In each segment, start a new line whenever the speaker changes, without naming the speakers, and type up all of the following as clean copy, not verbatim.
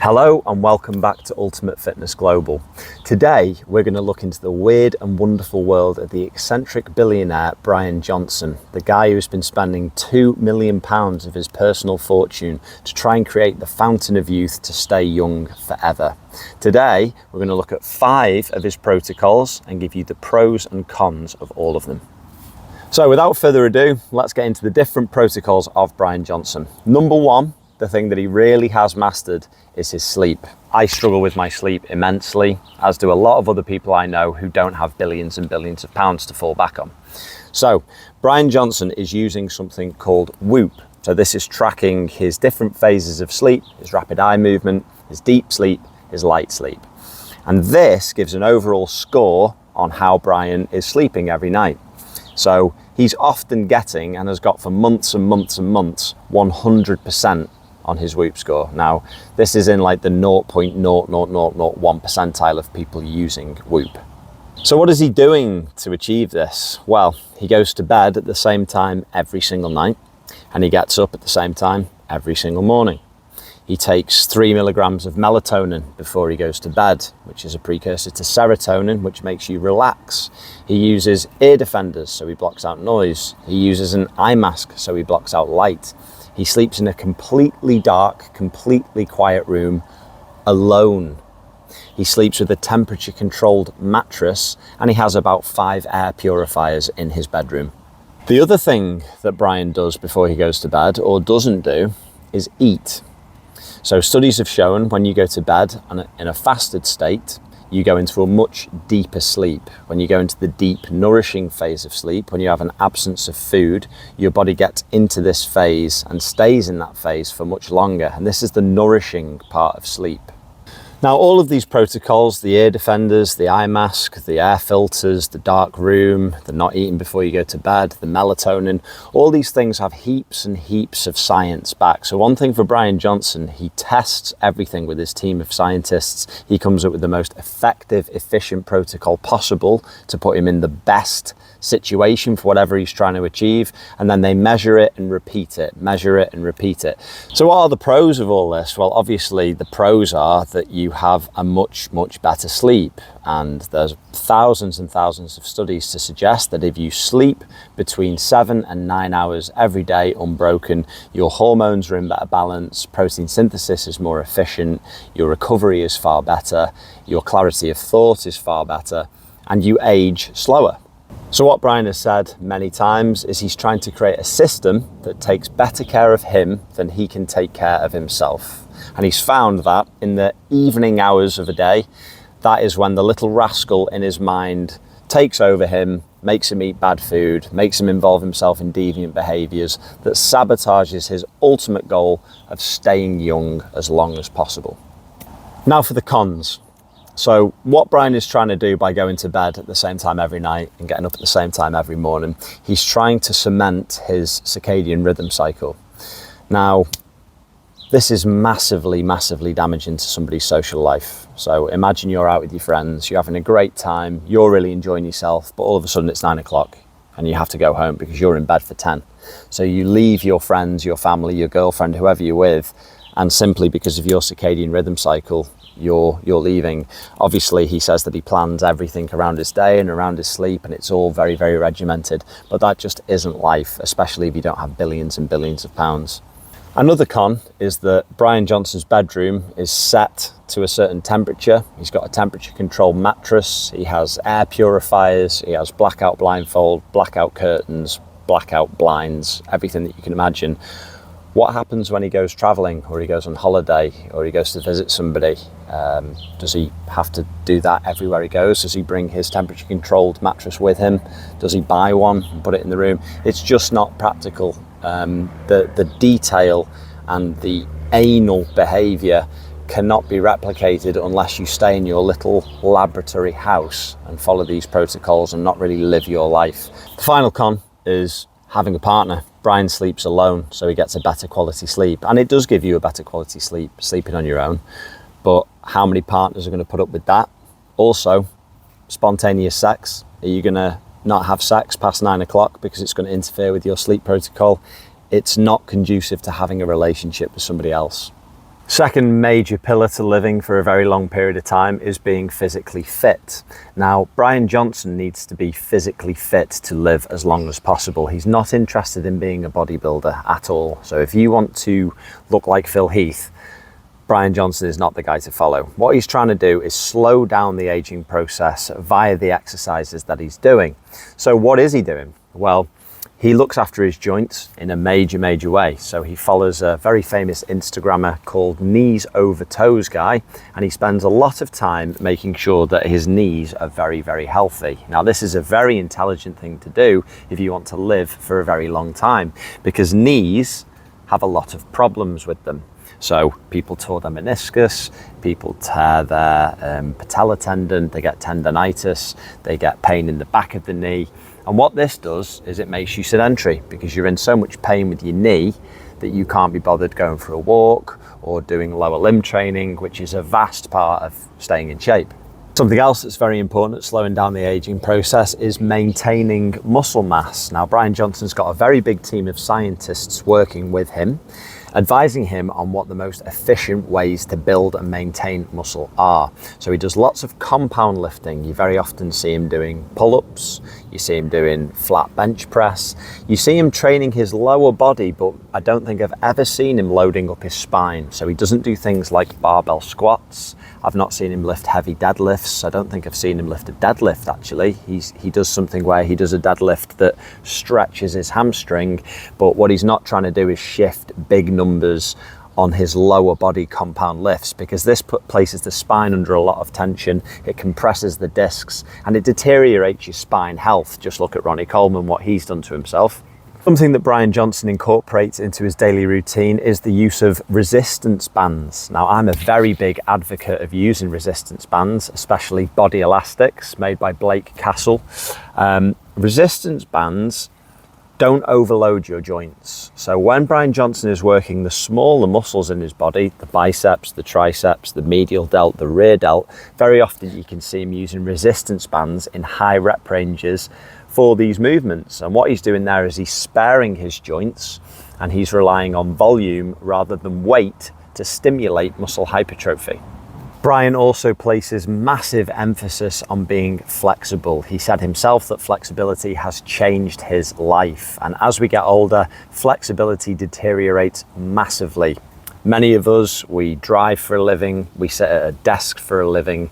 Hello and welcome back to Ultimate Fitness Global. Today we're going to look into the weird and wonderful world of the eccentric billionaire Bryan Johnson, the guy who's been spending £2 million of his personal fortune to try and create the fountain of youth to stay young forever. Today we're going to look at 5 of his protocols and give you the pros and cons of all of them. So without further ado, let's get into the different protocols of Bryan Johnson. Number 1, the thing that he really has mastered is his sleep. I struggle with my sleep immensely, as do a lot of other people I know who don't have billions and billions of pounds to fall back on. So Bryan Johnson is using something called Whoop. So this is tracking his different phases of sleep, his rapid eye movement, his deep sleep, his light sleep. And this gives an overall score on how Bryan is sleeping every night. So he's often getting, and has got for months and months and months, 100% on his Whoop score. Now, this is in like the 0.0001 percentile of people using Whoop. So what is he doing to achieve this? Well, he goes to bed at the same time every single night, and he gets up at the same time every single morning. He takes 3 milligrams of melatonin before he goes to bed, which is a precursor to serotonin, which makes you relax. He uses ear defenders, so he blocks out noise. He uses an eye mask, so he blocks out light. He sleeps in a completely dark, completely quiet room, alone. He sleeps with a temperature-controlled mattress, and he has about 5 air purifiers in his bedroom. The other thing that Bryan does before he goes to bed, or doesn't do, is eat. So studies have shown when you go to bed in a fasted state, you go into a much deeper sleep. When you go into the deep, nourishing phase of sleep, when you have an absence of food, your body gets into this phase and stays in that phase for much longer. And this is the nourishing part of sleep. Now, all of these protocols, the ear defenders, the eye mask, the air filters, the dark room, the not eating before you go to bed, the melatonin, all these things have heaps and heaps of science back. So one thing for Bryan Johnson, he tests everything with his team of scientists. He comes up with the most effective, efficient protocol possible to put him in the best situation for whatever he's trying to achieve, and then they measure it and repeat it, measure it and repeat it. So what are the pros of all this? Well, obviously the pros are that you have a much better sleep, and there's thousands and thousands of studies to suggest that if you sleep between 7 and 9 hours every day unbroken, your hormones are in better balance, protein synthesis is more efficient, your recovery is far better, your clarity of thought is far better, and you age slower. So what Bryan has said many times is he's trying to create a system that takes better care of him than he can take care of himself. And he's found that in the evening hours of a day, that is when the little rascal in his mind takes over him, makes him eat bad food, makes him involve himself in deviant behaviours that sabotages his ultimate goal of staying young as long as possible. Now for the cons. So what Bryan is trying to do by going to bed at the same time every night and getting up at the same time every morning, he's trying to cement his circadian rhythm cycle. Now, this is massively damaging to somebody's social life. So imagine you're out with your friends, you're having a great time, you're really enjoying yourself, but all of a sudden it's 9 o'clock and you have to go home because you're in bed for 10. So you leave your friends, your family, your girlfriend, whoever you're with, and simply because of your circadian rhythm cycle, you're leaving. Obviously, he says that he plans everything around his day and around his sleep, and it's all very regimented, but that just isn't life, especially if you don't have billions and billions of pounds. Another con is that Bryan Johnson's bedroom is set to a certain temperature. He's got a temperature controlled mattress, he has air purifiers, he has blackout blindfold, blackout curtains, blackout blinds, everything that you can imagine. What happens when he goes traveling, or he goes on holiday, or he goes to visit somebody? Does he have to do that everywhere he goes? Does he bring his temperature controlled mattress with him? Does he buy one and put it in the room? It's just not practical. The detail and the anal behaviour cannot be replicated unless you stay in your little laboratory house and follow these protocols and not really live your life. The final con is having a partner. Bryan sleeps alone, so he gets a better quality sleep, and it does give you a better quality sleep, sleeping on your own, but how many partners are going to put up with that? Also, spontaneous sex. Are you going to not have sex past 9 o'clock because it's going to interfere with your sleep protocol? It's not conducive to having a relationship with somebody else. Second major pillar to living for a very long period of time is being physically fit. Now, Bryan Johnson needs to be physically fit to live as long as possible. He's not interested in being a bodybuilder at all. So if you want to look like Phil Heath, Bryan Johnson is not the guy to follow. What he's trying to do is slow down the aging process via the exercises that he's doing. So what is he doing? Well, he looks after his joints in a major way. So he follows a very famous Instagrammer called Knees Over Toes Guy, and he spends a lot of time making sure that his knees are very healthy. Now, this is a very intelligent thing to do if you want to live for a very long time, because knees have a lot of problems with them. So people tear their meniscus, people tear their patella tendon, they get tendonitis, they get pain in the back of the knee. And what this does is it makes you sedentary, because you're in so much pain with your knee that you can't be bothered going for a walk or doing lower limb training, which is a vast part of staying in shape. Something else that's very important at slowing down the aging process is maintaining muscle mass. Now, Bryan Johnson's got a very big team of scientists working with him, advising him on what the most efficient ways to build and maintain muscle are. So he does lots of compound lifting. You very often see him doing pull-ups, you see him doing flat bench press, you see him training his lower body, but I don't think I've ever seen him loading up his spine. So he doesn't do things like barbell squats. I've not seen him lift heavy deadlifts. I don't think I've seen him lift a deadlift actually. He does something where he does a deadlift that stretches his hamstring, but what he's not trying to do is shift big numbers on his lower body compound lifts, because this places the spine under a lot of tension, it compresses the discs, and it deteriorates your spine health. Just look at Ronnie Coleman, what he's done to himself. Something that Bryan Johnson incorporates into his daily routine is the use of resistance bands. Now, I'm a very big advocate of using resistance bands, especially body elastics made by Blake Castle. Resistance bands don't overload your joints. So when Bryan Johnson is working the smaller muscles in his body, the biceps, the triceps, the medial delt, the rear delt, very often you can see him using resistance bands in high rep ranges for these movements. And what he's doing there is he's sparing his joints, and he's relying on volume rather than weight to stimulate muscle hypertrophy. Bryan also places massive emphasis on being flexible. He said himself that flexibility has changed his life. And as we get older, flexibility deteriorates massively. Many of us, we drive for a living, we sit at a desk for a living,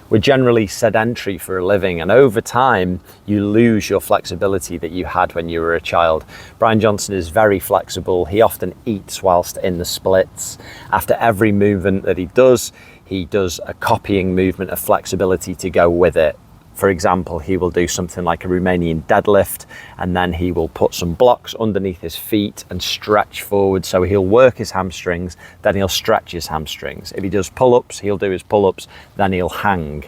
we're generally sedentary for a living, and over time you lose your flexibility that you had when you were a child. Bryan Johnson is very flexible. He often eats whilst in the splits. After every movement that he does a copying movement of flexibility to go with it. For example, he will do something like a Romanian deadlift, and then he will put some blocks underneath his feet and stretch forward. So he'll work his hamstrings, then he'll stretch his hamstrings. If he does pull-ups, he'll do his pull-ups, then he'll hang.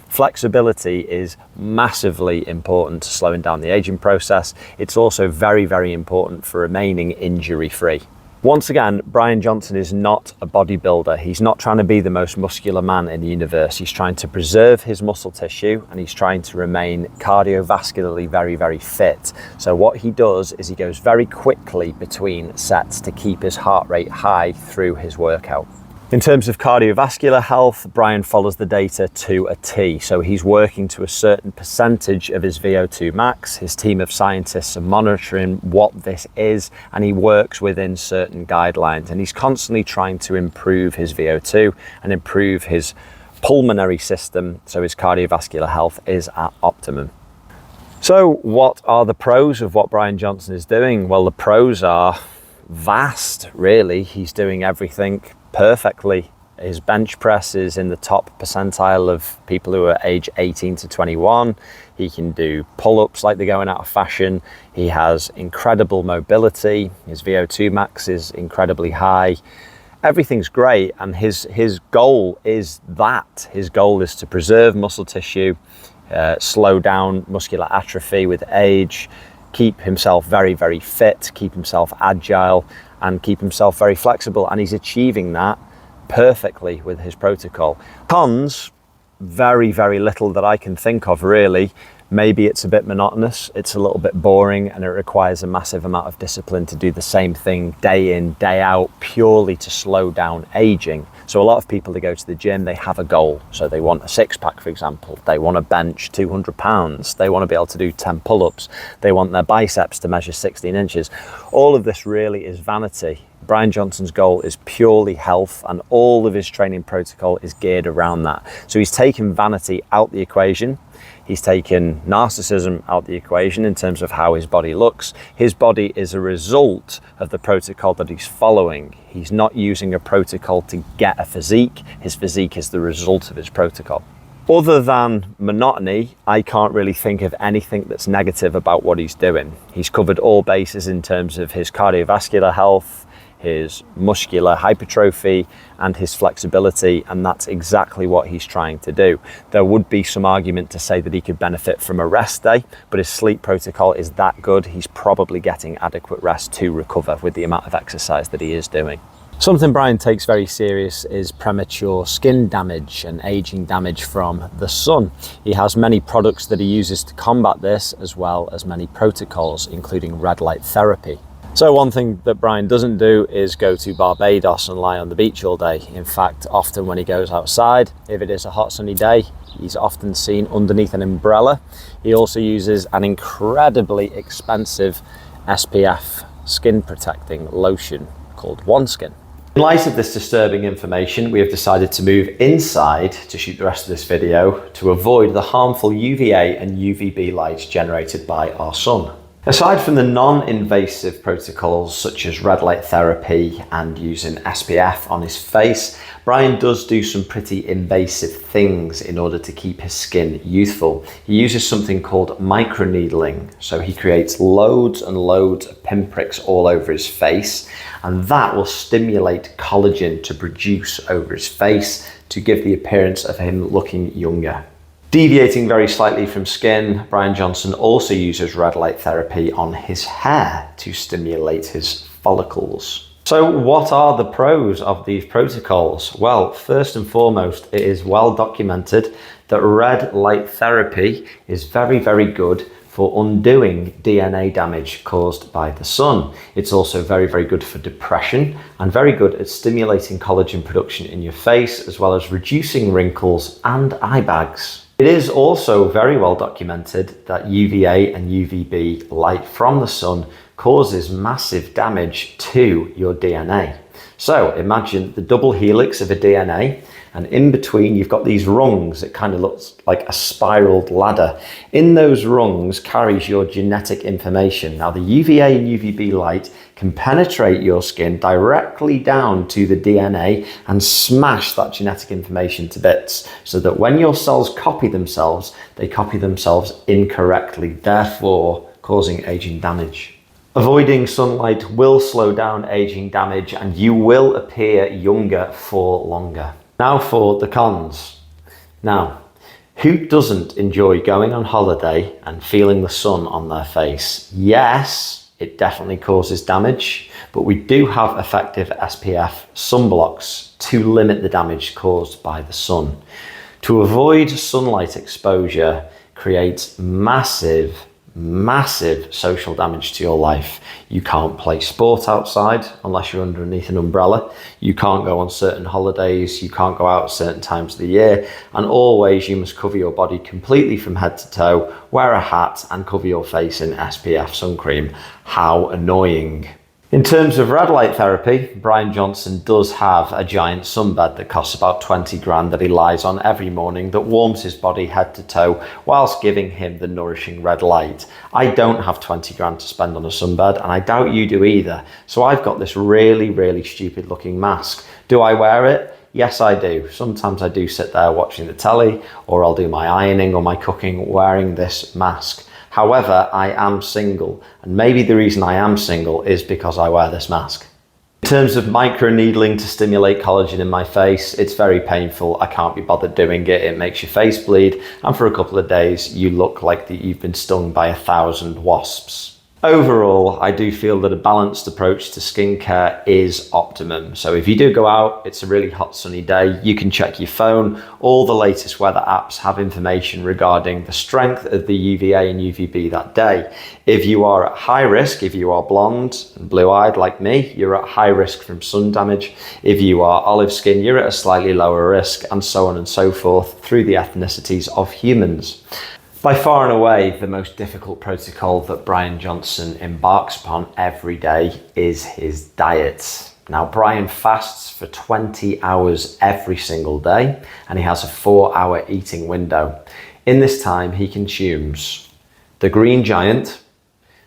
Flexibility is massively important to slowing down the aging process. It's also very important for remaining injury-free. Once again, Bryan Johnson is not a bodybuilder. He's not trying to be the most muscular man in the universe. He's trying to preserve his muscle tissue, and he's trying to remain cardiovascularly very fit. So what he does is he goes very quickly between sets to keep his heart rate high through his workout. In terms of cardiovascular health, Bryan follows the data to a T. So he's working to a certain percentage of his VO2 max. His team of scientists are monitoring what this is, and he works within certain guidelines. And he's constantly trying to improve his VO2 and improve his pulmonary system, so his cardiovascular health is at optimum. So what are the pros of what Bryan Johnson is doing? Well, the pros are vast, really. He's doing everything perfectly. His bench press is in the top percentile of people who are age 18 to 21. He can do pull-ups like they're going out of fashion. He has incredible mobility. His VO2 max is incredibly high. Everything's great, and his goal is that. His goal is to preserve muscle tissue, slow down muscular atrophy with age, keep himself very fit, keep himself agile, and keep himself very flexible, and he's achieving that perfectly with his protocol. Cons, very little that I can think of really. Maybe it's a bit monotonous, it's a little bit boring, and it requires a massive amount of discipline to do the same thing day in, day out, purely to slow down aging. So a lot of people that go to the gym, they have a goal. So they want a six-pack, for example. They want to bench 200 pounds. They want to be able to do 10 pull-ups. They want their biceps to measure 16 inches. All of this really is vanity. Bryan Johnson's goal is purely health, and all of his training protocol is geared around that. So he's taken vanity out the equation. He's taken narcissism out the equation in terms of how his body looks. His body is a result of the protocol that he's following. He's not using a protocol to get a physique. His physique is the result of his protocol. Other than monotony, I can't really think of anything that's negative about what he's doing. He's covered all bases in terms of his cardiovascular health, his muscular hypertrophy, and his flexibility, and that's exactly what he's trying to do. There would be some argument to say that he could benefit from a rest day, but his sleep protocol is that good. He's probably getting adequate rest to recover with the amount of exercise that he is doing. Something Bryan takes very serious is premature skin damage and aging damage from the sun. He has many products that he uses to combat this, as well as many protocols, including red light therapy. So one thing that Bryan doesn't do is go to Barbados and lie on the beach all day. In fact, often when he goes outside, if it is a hot sunny day, he's often seen underneath an umbrella. He also uses an incredibly expensive SPF skin protecting lotion called OneSkin. In light of this disturbing information, we have decided to move inside to shoot the rest of this video to avoid the harmful UVA and UVB light generated by our sun. Aside from the non-invasive protocols such as red light therapy and using SPF on his face, Bryan does do some pretty invasive things in order to keep his skin youthful. He uses something called microneedling. So he creates loads and loads of pinpricks all over his face, and that will stimulate collagen to produce over his face to give the appearance of him looking younger. Deviating very slightly from skin, Bryan Johnson also uses red light therapy on his hair to stimulate his follicles. So what are the pros of these protocols? Well, first and foremost, it is well documented that red light therapy is very, very good for undoing DNA damage caused by the sun. It's also very, very good for depression and very good at stimulating collagen production in your face, as well as reducing wrinkles and eye bags. It is also very well documented that UVA and UVB light from the sun causes massive damage to your DNA. So imagine the double helix of a DNA, and in between you've got these rungs. It kind of looks like a spiraled ladder. In those rungs carries your genetic information. Now the UVA and UVB light can penetrate your skin directly down to the DNA and smash that genetic information to bits, so that when your cells copy themselves, they copy themselves incorrectly, therefore causing aging damage. Avoiding sunlight will slow down aging damage, and you will appear younger for longer. Now for the cons. Now, who doesn't enjoy going on holiday and feeling the sun on their face? Yes, it definitely causes damage, but we do have effective SPF sunblocks to limit the damage caused by the sun. To avoid sunlight exposure creates massive social damage to your life. You can't play sport outside unless you're underneath an umbrella. You can't go on certain holidays. You can't go out at certain times of the year. And always you must cover your body completely from head to toe, wear a hat and cover your face in SPF sun cream. How annoying. In terms of red light therapy, Bryan Johnson does have a giant sunbed that costs about 20 grand that he lies on every morning, that warms his body head to toe whilst giving him the nourishing red light. I don't have 20 grand to spend on a sunbed, and I doubt you do either. So I've got this really stupid looking mask. Do I wear it? Yes, I do. Sometimes I do sit there watching the telly, or I'll do my ironing or my cooking wearing this mask. However, I am single, and maybe the reason I am single is because I wear this mask. In terms of microneedling to stimulate collagen in my face, it's very painful. I can't be bothered doing it. It makes your face bleed, and for a couple of days you look like that you've been stung by 1,000 wasps. Overall, I do feel that a balanced approach to skincare is optimum. So if you do go out, it's a really hot sunny day, you can check your phone. All the latest weather apps have information regarding the strength of the UVA and UVB that day. If you are at high risk, if you are blonde and blue-eyed like me, you're at high risk from sun damage. If you are olive skin, you're at a slightly lower risk, and so on and so forth through the ethnicities of humans. By far and away, the most difficult protocol that Bryan Johnson embarks upon every day is his diet. Now, Bryan fasts for 20 hours every single day, and he has a 4-hour eating window. In this time, he consumes the Green Giant,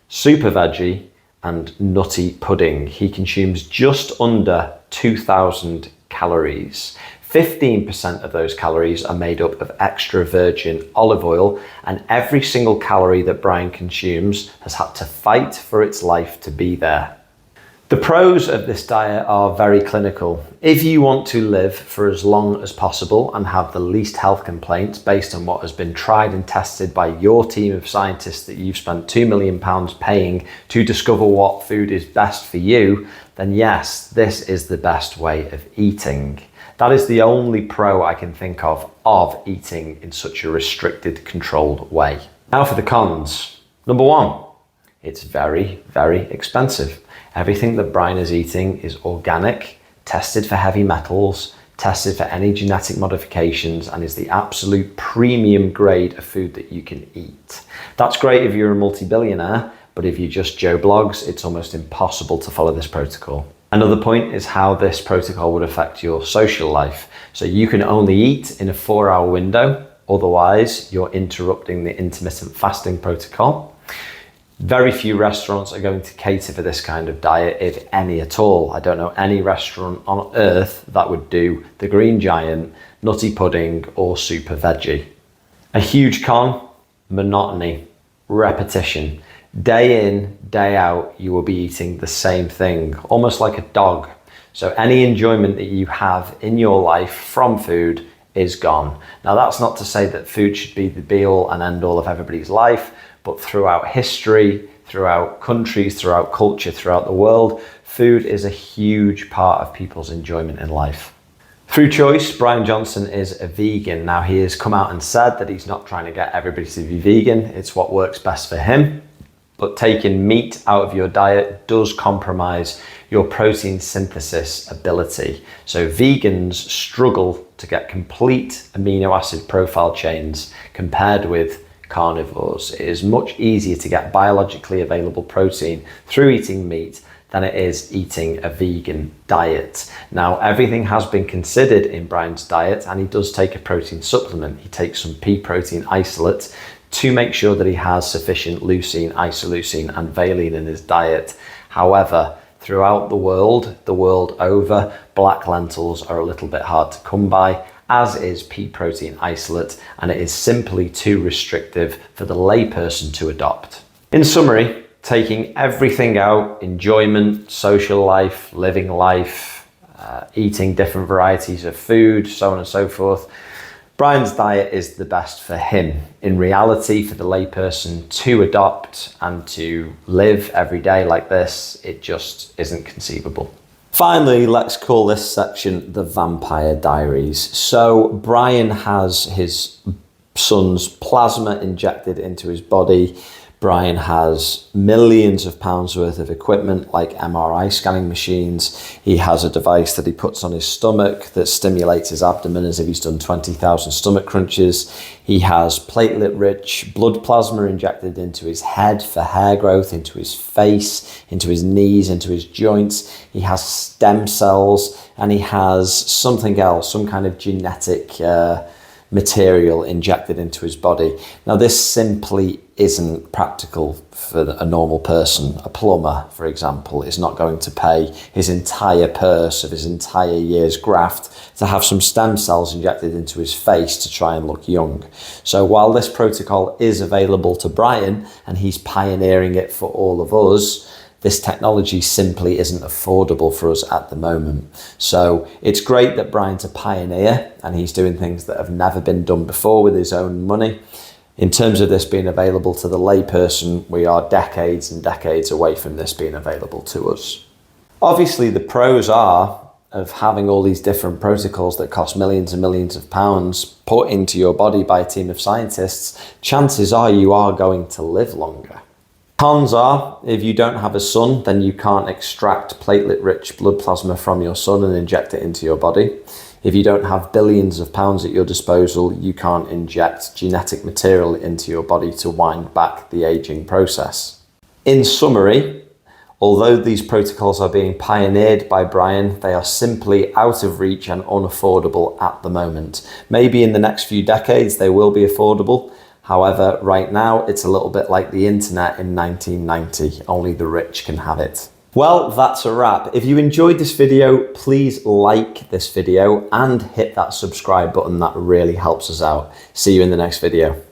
Super Veggie, and Nutty Pudding. He consumes just under 2,000 calories. 15% of those calories are made up of extra virgin olive oil, and every single calorie that Bryan consumes has had to fight for its life to be there. The pros of this diet are very clinical. If you want to live for as long as possible and have the least health complaints based on what has been tried and tested by your team of scientists that you've spent £2 million paying to discover what food is best for you, then yes, this is the best way of eating. That is the only pro I can think of eating in such a restricted, controlled way. Now for the cons. Number one, it's very, very expensive. Everything that Bryan is eating is organic, tested for heavy metals, tested for any genetic modifications, and is the absolute premium grade of food that you can eat. That's great if you're a multi-billionaire, but if you're just Joe Blogs, it's almost impossible to follow this protocol. Another point is how this protocol would affect your social life. So you can only eat in a 4-hour window, otherwise you're interrupting the intermittent fasting protocol. Very few restaurants are going to cater for this kind of diet, if any at all. I don't know any restaurant on earth that would do the Green Giant, Nutty Pudding, or Super Veggie. A huge con, monotony, repetition. Day in, day out, you will be eating the same thing, almost like a dog. So any enjoyment that you have in your life from food is gone. Now, that's not to say that food should be the be all and end all of everybody's life, but throughout history, throughout countries, throughout culture, throughout the world, food is a huge part of people's enjoyment in life. Through choice, Bryan Johnson is a vegan. Now, he has come out and said that he's not trying to get everybody to be vegan. It's what works best for him. But taking meat out of your diet does compromise your protein synthesis ability. So vegans struggle to get complete amino acid profile chains compared with carnivores. It is much easier to get biologically available protein through eating meat than it is eating a vegan diet. Now, everything has been considered in Bryan's diet, and he does take a protein supplement. He takes some pea protein isolate to make sure that he has sufficient leucine, isoleucine, and valine in his diet. However, throughout the world over, black lentils are a little bit hard to come by, as is pea protein isolate, and it is simply too restrictive for the layperson to adopt. In summary, taking everything out, enjoyment, social life, living life, eating different varieties of food, so on and so forth, Bryan's diet is the best for him. In reality, for the layperson to adopt and to live every day like this, it just isn't conceivable. Finally, let's call this section the Vampire Diaries. So Bryan has his son's plasma injected into his body. Bryan has millions of pounds worth of equipment like MRI scanning machines. He has a device that he puts on his stomach that stimulates his abdomen as if he's done 20,000 stomach crunches. He has platelet-rich blood plasma injected into his head for hair growth, into his face, into his knees, into his joints. He has stem cells, and he has something else, some kind of genetic material injected into his body. Now, this simply isn't practical for a normal person. A plumber, for example, is not going to pay his entire purse of his entire year's graft to have some stem cells injected into his face to try and look young. So while this protocol is available to Bryan and he's pioneering it for all of us, this technology simply isn't affordable for us at the moment. So it's great that Bryan's a pioneer and he's doing things that have never been done before with his own money. In terms of this being available to the layperson, we are decades and decades away from this being available to us. Obviously, the pros are of having all these different protocols that cost millions and millions of pounds put into your body by a team of scientists. Chances are you are going to live longer. Cons are, if you don't have a son, then you can't extract platelet-rich blood plasma from your son and inject it into your body. If you don't have billions of pounds at your disposal, you can't inject genetic material into your body to wind back the aging process. In summary, although these protocols are being pioneered by Bryan, they are simply out of reach and unaffordable at the moment. Maybe in the next few decades they will be affordable. However, right now it's a little bit like the internet in 1990, only the rich can have it. Well, that's a wrap. If you enjoyed this video, please like this video and hit that subscribe button. That really helps us out. See you in the next video.